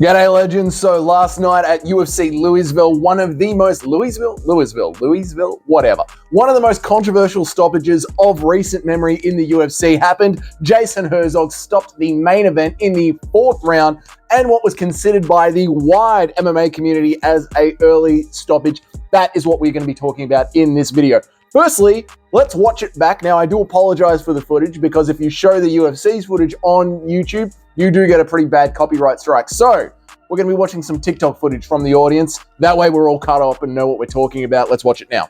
G'day legends. So last night at UFC Louisville, one of the most Louisville, whatever. One of the most controversial stoppages of recent memory in the UFC happened. Jason Herzog stopped the main event in the fourth round and what was considered by the wide MMA community as an early stoppage. That is what we're going to be talking about in this video. Firstly, let's watch it back. Now, I do apologize for the footage because if you show the UFC's footage on YouTube, you do get a pretty bad copyright strike. So we're going to be watching some TikTok footage from the audience. That way we're all cut up and know what we're talking about. Let's watch it now.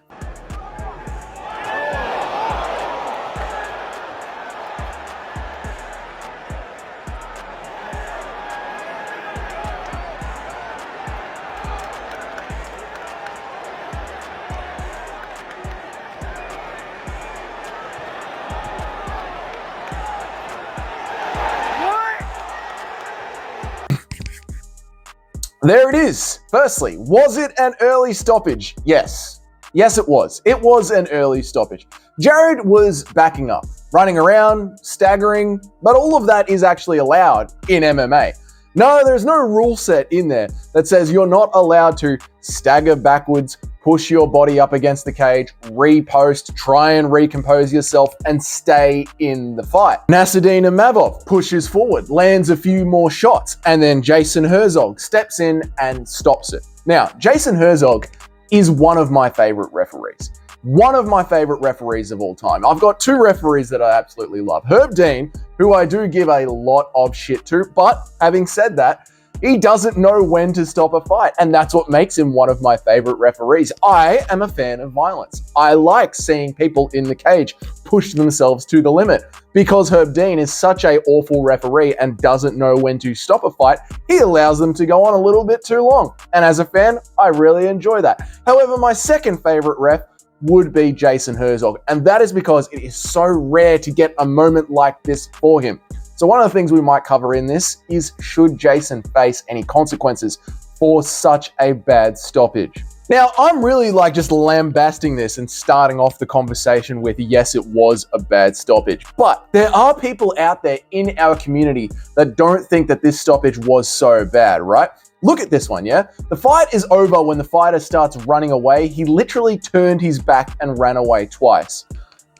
There it is. Firstly, was it an early stoppage? Yes. Yes, it was. It was an early stoppage. Jared was backing up, running around, staggering, but all of that is actually allowed in MMA. No, there's no rule set in there that says you're not allowed to stagger backwards, push your body up against the cage, repost, try and recompose yourself, and stay in the fight. Nasruddin Imavov pushes forward, lands a few more shots, and then Jason Herzog steps in and stops it. Now, Jason Herzog is one of my favorite referees. One of my favorite referees of all time. I've got two referees that I absolutely love. Herb Dean, who I do give a lot of shit to, but having said that, he doesn't know when to stop a fight, and that's what makes him one of my favorite referees. I am a fan of violence. I like seeing people in the cage push themselves to the limit. Because Herb Dean is such an awful referee and doesn't know when to stop a fight, he allows them to go on a little bit too long. And as a fan, I really enjoy that. However, my second favorite ref would be Jason Herzog, and that is because it is so rare to get a moment like this for him. So one of the things we might cover in this is, should Jason face any consequences for such a bad stoppage? Now, I'm really just lambasting this and starting off the conversation with, yes, it was a bad stoppage. But there are people out there in our community that don't think that this stoppage was so bad, right? Look at this one, yeah? The fight is over when the fighter starts running away. He literally turned his back and ran away twice.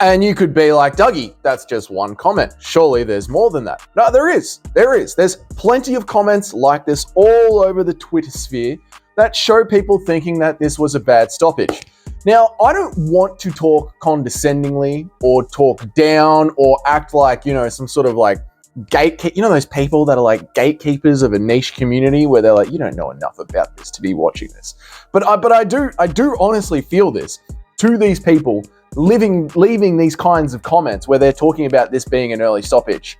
And you could be like, Dougie, that's just one comment. Surely there's more than that. No, there is. There's plenty of comments like this all over the Twitter sphere that show people thinking that this was a bad stoppage. Now, I don't want to talk condescendingly or talk down or act like, some sort of gatekeeper. Those people that are gatekeepers of a niche community where they're like, you don't know enough about this to be watching this. But I do honestly feel this to these people leaving these kinds of comments where they're talking about this being an early stoppage.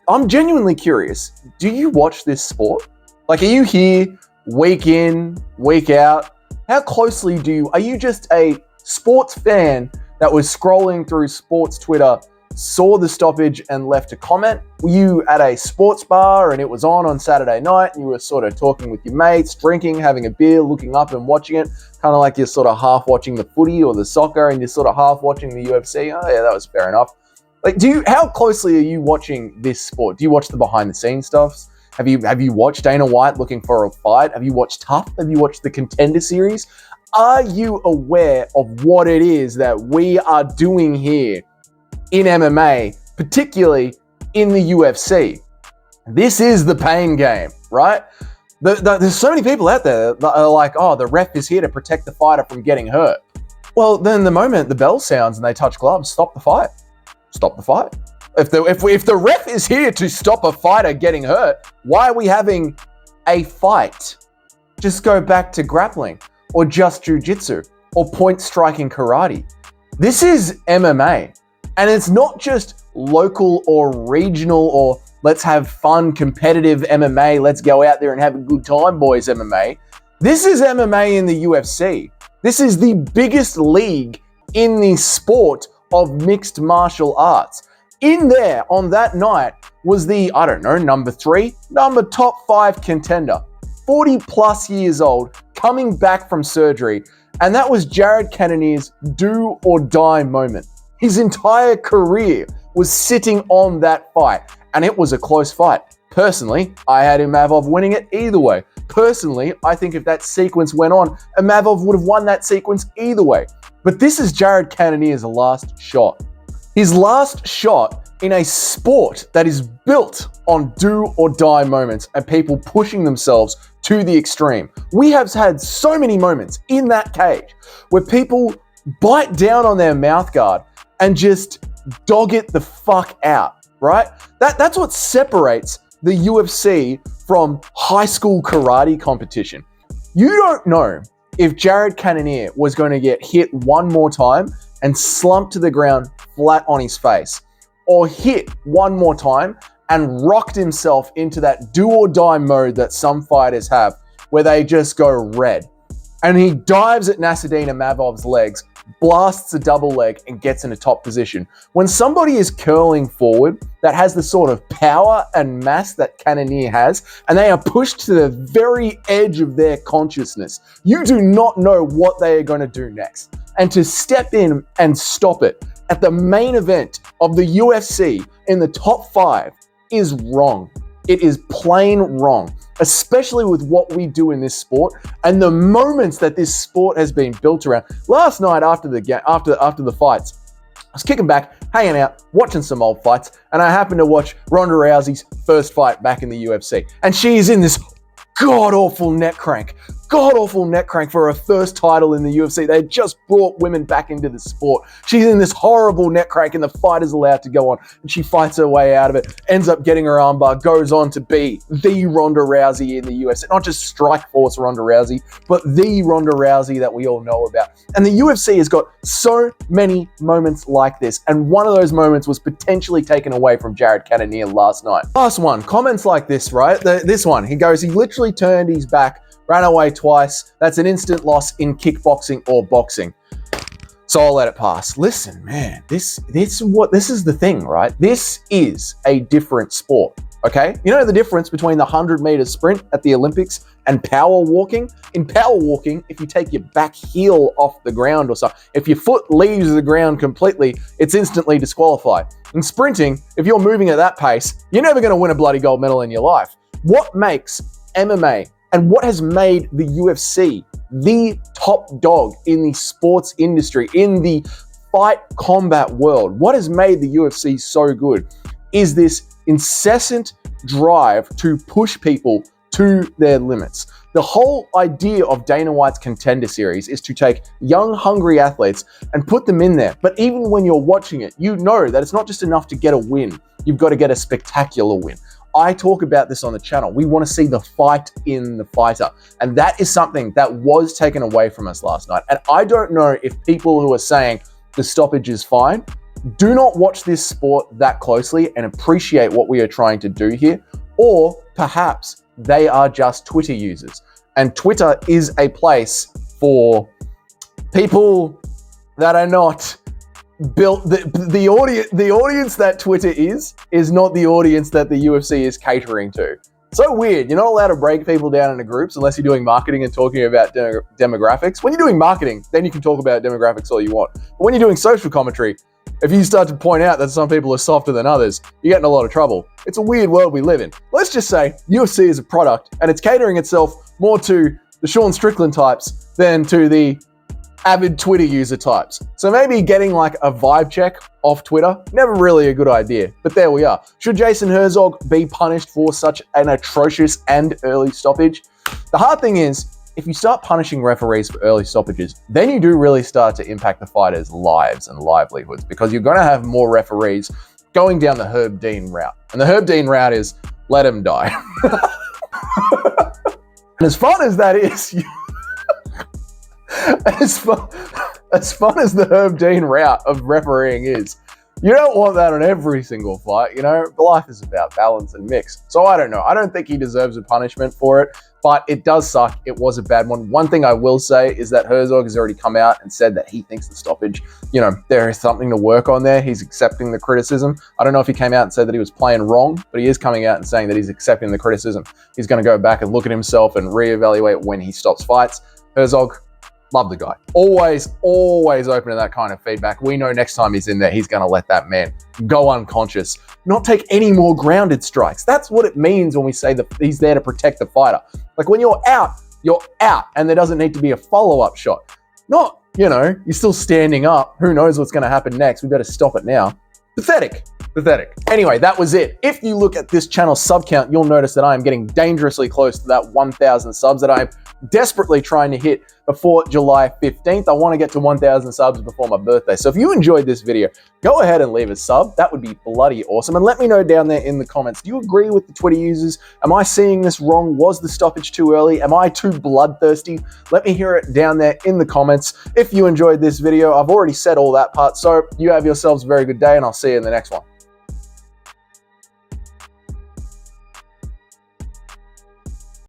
I'm genuinely curious. Do you watch this sport? Are you here week in, week out? How closely are you just a sports fan that was scrolling through sports Twitter, saw the stoppage and left a comment? Were you at a sports bar and it was on Saturday night and you were sort of talking with your mates, drinking, having a beer, looking up and watching it, kind of like you're sort of half watching the footy or the soccer and you're sort of half watching the UFC? Oh yeah, that was fair enough. How closely are you watching this sport? Do you watch the behind the scenes stuff? Have you watched Dana White looking for a fight? Have you watched Tough? Have you watched the Contender series? Are you aware of what it is that we are doing here in MMA, particularly in the UFC? This is the pain game, right? There's so many people out there that are like, oh, the ref is here to protect the fighter from getting hurt. Well, then the moment the bell sounds and they touch gloves, stop the fight. Stop the fight. If the ref is here to stop a fighter getting hurt, why are we having a fight? Just go back to grappling or just jiu-jitsu or point striking karate. This is MMA. And it's not just local or regional or let's have fun, competitive MMA. Let's go out there and have a good time, boys, MMA. This is MMA in the UFC. This is the biggest league in the sport of mixed martial arts. In there on that night was the, number top 5 contender, 40 plus years old, coming back from surgery. And that was Jared Cannonier's do or die moment. His entire career was sitting on that fight, and it was a close fight. Personally, I had Imavov winning it either way. Personally, I think if that sequence went on, Imavov would have won that sequence either way. But this is Jared Cannonier's last shot. His last shot in a sport that is built on do or die moments and people pushing themselves to the extreme. We have had so many moments in that cage where people bite down on their mouth guard and just dog it the fuck out, right? That's what separates the UFC from high school karate competition. You don't know if Jared Cannonier was going to get hit one more time and slump to the ground flat on his face, or hit one more time and rocked himself into that do or die mode that some fighters have, where they just go red. And he dives at Nassourdine Imavov's legs, blasts a double leg, and gets in a top position. When somebody is curling forward that has the sort of power and mass that Cannonier has, and they are pushed to the very edge of their consciousness, you do not know what they are going to do next. And to step in and stop it at the main event of the UFC in the top 5 is wrong. It is plain wrong, especially with what we do in this sport and the moments that this sport has been built around. Last night after the fights, I was kicking back, hanging out, watching some old fights, and I happened to watch Ronda Rousey's first fight back in the UFC. And she is in this god-awful neck crank for her first title in the UFC. They just brought women back into the sport. She's in this horrible neck crank and the fight is allowed to go on, and she fights her way out of it, ends up getting her armbar, goes on to be the Ronda Rousey in the UFC. Not just Strikeforce Ronda Rousey, but the Ronda Rousey that we all know about. And the UFC has got so many moments like this, and one of those moments was potentially taken away from Jared Cannonier last night. Last one, comments like this, right? This one, he literally turned his back, ran away twice. That's an instant loss in kickboxing or boxing. So I'll let it pass. Listen, man, this is the thing, right? This is a different sport, okay? You know the difference between the 100-meter sprint at the Olympics and power walking? In power walking, if you take your back heel off the ground or something, if your foot leaves the ground completely, it's instantly disqualified. In sprinting, if you're moving at that pace, you're never going to win a bloody gold medal in your life. What makes MMA and what has made the UFC the top dog in the sports industry, in the fight combat world, what has made the UFC so good is this incessant drive to push people to their limits. The whole idea of Dana White's Contender Series is to take young, hungry athletes and put them in there. But even when you're watching it, you know that it's not just enough to get a win. You've got to get a spectacular win. I talk about this on the channel. We want to see the fight in the fighter. And that is something that was taken away from us last night. And I don't know if people who are saying the stoppage is fine do not watch this sport that closely and appreciate what we are trying to do here, or perhaps they are just Twitter users. And Twitter is a place for people that are not built. The audience that Twitter is not the audience that the UFC is catering to. So weird. You're not allowed to break people down into groups unless you're doing marketing and talking about demographics. When you're doing marketing, then you can talk about demographics all you want. But when you're doing social commentary, if you start to point out that some people are softer than others, you get in a lot of trouble. It's a weird world we live in. Let's just say UFC is a product and it's catering itself more to the Sean Strickland types than to the avid Twitter user types. So maybe getting like a vibe check off Twitter, never really a good idea, but there we are. Should Jason Herzog be punished for such an atrocious and early stoppage? The hard thing is, if you start punishing referees for early stoppages, then you do really start to impact the fighters' lives and livelihoods, because you're going to have more referees going down the Herb Dean route. And the Herb Dean route is, let him die. And as fun as that is, as fun as the Herb Dean route of refereeing is, you don't want that on every single fight. You know, life is about balance and mix. So I don't know. I don't think he deserves a punishment for it, but it does suck. It was a bad one. One thing I will say is that Herzog has already come out and said that he thinks the stoppage, you know, there is something to work on there. He's accepting the criticism. I don't know if he came out and said that he was playing wrong, but he is coming out and saying that he's accepting the criticism. He's going to go back and look at himself and reevaluate when he stops fights. Herzog, Love the guy. Always open to that kind of feedback. We know next time he's in there, he's going to let that man go unconscious, not take any more grounded strikes. That's what it means when we say that he's there to protect the fighter. Like when you're out, and there doesn't need to be a follow-up shot. Not, you're still standing up. Who knows what's going to happen next? We better stop it now. Pathetic. Anyway, that was it. If you look at this channel sub count, you'll notice that I am getting dangerously close to that 1,000 subs that I'm desperately trying to hit before July 15th. I want to get to 1,000 subs before my birthday. So if you enjoyed this video, go ahead and leave a sub. That would be bloody awesome. And let me know down there in the comments, do you agree with the Twitter users? Am I seeing this wrong? Was the stoppage too early? Am I too bloodthirsty? Let me hear it down there in the comments. If you enjoyed this video, I've already said all that part. So you have yourselves a very good day, and I'll see you in the next one.